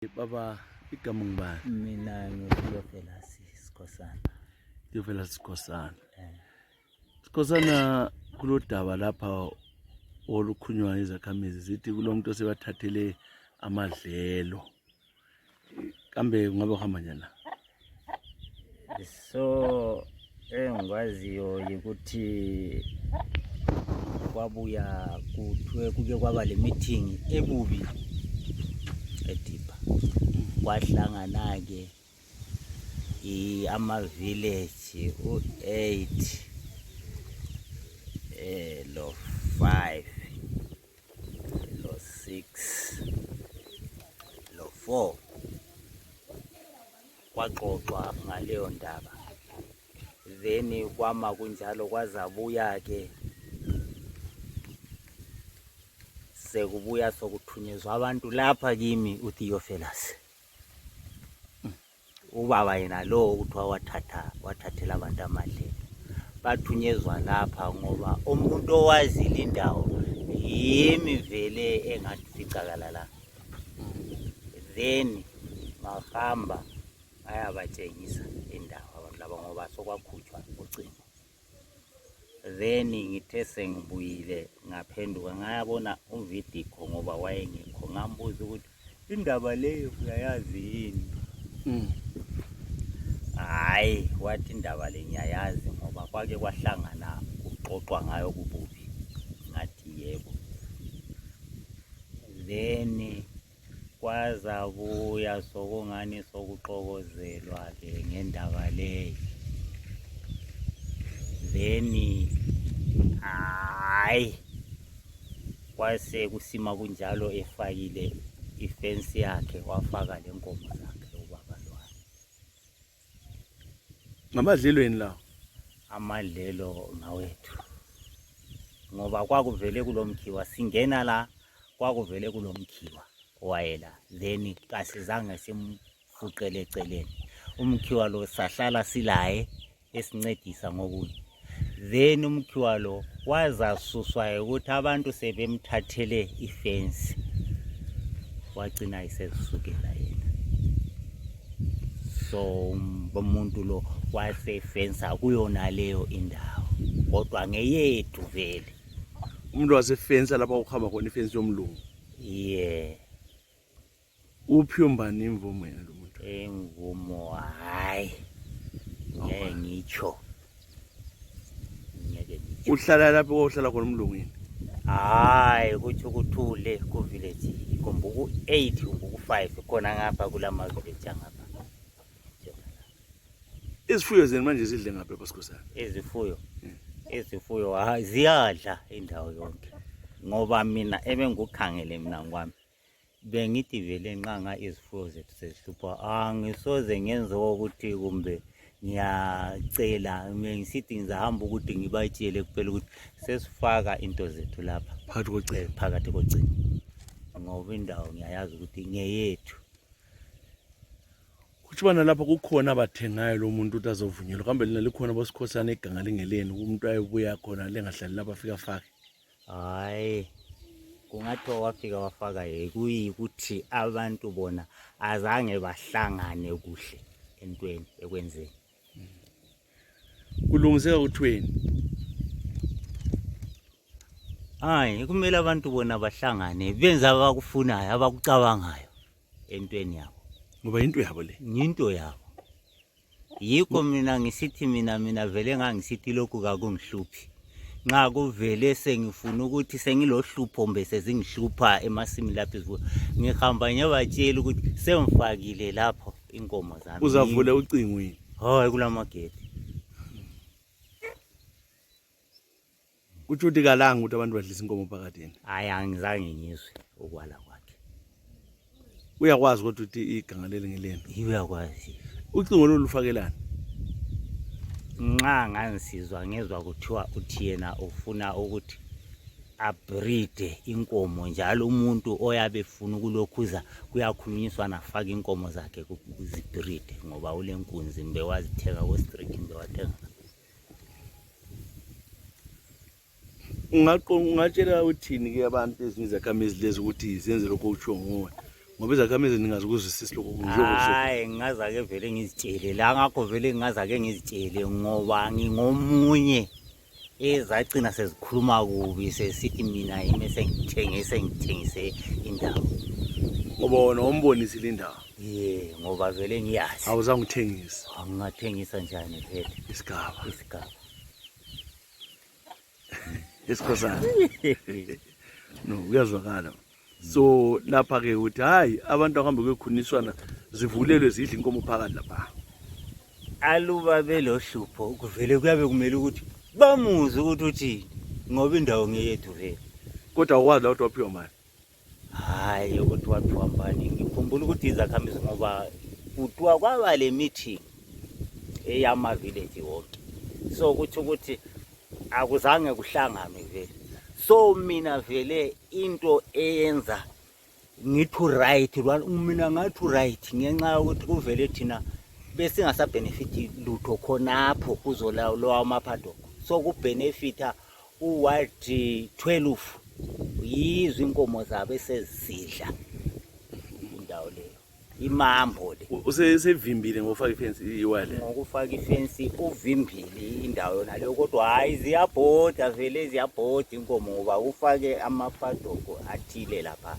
Baba igama ngibani? Mina ngiyofela sikhosana. Ngiyofela sikhosana. Sikhosana kulodaba lapha olukhulunywa izakhamizi zithi kulomuntu osebathathele amadlelo. Kambe kungabe uhamba njani? So engikwaziyo ukuthi kwabuya kuthiwe kuke kwaba le meeting ebubi edipha. Kwahlangana ke ama-village u-8 lo 5 lo 6 lo 4 kwaxoxwa ngaleyo ndaba. Then kwama kunjalo kwazabuya ke sekubuya sokuthunyezwa abantu lapha kimi uTheophilus. Ubaba yena lo kuthiwa wathathela abantu amadlelo. Bathunyezwa lapha ngoba umuntu owazi lindawo yimi vele engafica la. Then ngahamba ayabatshengisa indawo abantu laba ngoba sokwakhutshwa ucingo. Then ngithe sengibuyile ngaphenduka ngayabona uVidiko ngoba wayengekho, ngambuza ukuthi indaba leyo uyayazi yini? Hayi, wathi indaba le ngiyayazi ngoba kwake kwahlangana kuxoxwa ngayo kububi. Ngathi yebo. Then kwazabuya sokungani sokuxokozelwa ke ngendaba leyo. Then hayi kwase kusima kunjalo efakile ifence yakhe wafaka lenkomo zakhe ubaba lwana. Ngamadlelweni lawo. Amadlelo ngawethu. Ngoba kwakuvele kulomkhiwa singena la kwakuvele kulomkhiwa wayela. Then kasizange simfuqele eceleni. Umkhiwa lo sahlala silaye esincedisa ngokunye. Then umkhiwa lo wazasuswa ukuthi abantu sebemthathele ifence. Wagcina isesukela yena. So umuntu lo wasefensa kuyona leyo indawo. Kodwa ngeyethu vele. Umuntu wasefensa lapha ukuhamba khona ifence yomlungu. Yeah. Uphiwe mbani imvumo yena lo muntu? Imvumo hayi. Ngeke ngitsho. Uhlala lapho ohlala khona umlungwini? Hayi kuthi ukuthule ku village kumbuku 8 kumbuku 5 khona ngapha kulama village ngapha. Izifuyo zeni manje zidle ngapha eBosikhosana? Izifuyo hayi ziyadla indawo yonke. Ngoba mina ebengukhangele mina ngwami bengithi vele nqanga izifuyo zethu sezihlupha angisoze ngenze ukuthi kumbe ngiyacela ngisithi ngizahamba ukuthi ngibatshele kuphela ukuthi sesifaka into zethu lapha phakathi kocingo ngoba indawo ngiyayazi ukuthi ngeyethu. Kuthibana lapha kukhona abathengayo lo muntu ukuthi azovunyelwa kambe lina likhona boSikhosana iganga lingeleni umuntu ayebuya khona lengahlali lapha afika afake? Hayi kungathiwa wafika wafaka kuyikuthi abantu bona azange bahlangane kuhle entweni ekwenzeni. Kulungiseka kuthweni? Hayi kumele abantu bona bahlangane benza abakufunayo abakucabangayo entweni yabo. Ngoba into yabo le. Into yabo. Yikho mina ngisithi mina vele ngangisithi lokhu kakungihluphi. Nxa kuvele sengifuna ukuthi sengilohlupho mbe sezingihlupha emasimini lapha izifuyo. Ngihamba ngiyabatshela ukuthi sengifakile lapho inkomo zami. Uzavule ucingo yini? Hayi kulamagedi. Kuthi uthi kalanga ukuthi abantu badlisa inkomo phakathi yena? Hayi angizange ngizwe okwala kwakhe. Uyakwazi ukuthi iganga leli ngeleni? Uyakwazi. Ucingo lolufakelana? Nxa ngangisizwa ngezwe kuthiwa uthi yena ufuna ukuthi abreed inkomo njalo umuntu oyabe ufuna ukulokhuza kuyakhulunyiswa nafaka inkomo zakhe ukuzibreed ngoba ulenkunzi mbe wazithenga ko-street mbe wathenga. Ungatshela uthini ke abantu ezinye izakhamizi lezi ukuthi zenze lokho utsho nguwe ngoba izakhamizi ningazi ukuzwisisa lokho njengokusho. Hayi ngingaza ke vele ngizitshele la ngakho vele ngingaza ke ngizitshele ngoba ngingomunye ezagcina sezikhuluma kubi sesithi mina yimi sengithengise indawo. Ngoba wona umbonisile indawo. Ngoba vele ngiyazi. Awuzange uthengise. Ngingathengisa njani vele Isigaba. Esikhosana. No, uyazwakala. So lapha ke uthi hayi abantu ahambe kwekhuniswana zivulelwe zidla inkomo phakathi lapha. Aluba belohlupho kuvele kuyabe kumele ukuthi bamuze ukuthi uthini ngoba indawo ngeyethu vele. Kodwa ukwazi la waphiwa mali. Hayi ukuthi waphiwa mbani ngikhumbula ukuthi izakhamizi ngoba kuthiwa kwaba le meeting eyama village wonke. So ukuthi akuzange kuhlangane vele. So mina vele into eyenza ngithu right mina ngathi right ngenxa ukuthi kuvele thina bese ngasa benefit lutho khonapho kuzolawulwa amaphado. So ku benefita uward 12 yizwe inkomo zabe sezidla indawo leyo. Imambo le usevimbile ngofaka ifence iwale. Ngokufaka ifence uvimbile indawo yona leyo kodwa hayi ziyabhoda vele ziyabhoda inkomo ngoba ufake amaphadoko athile lapha.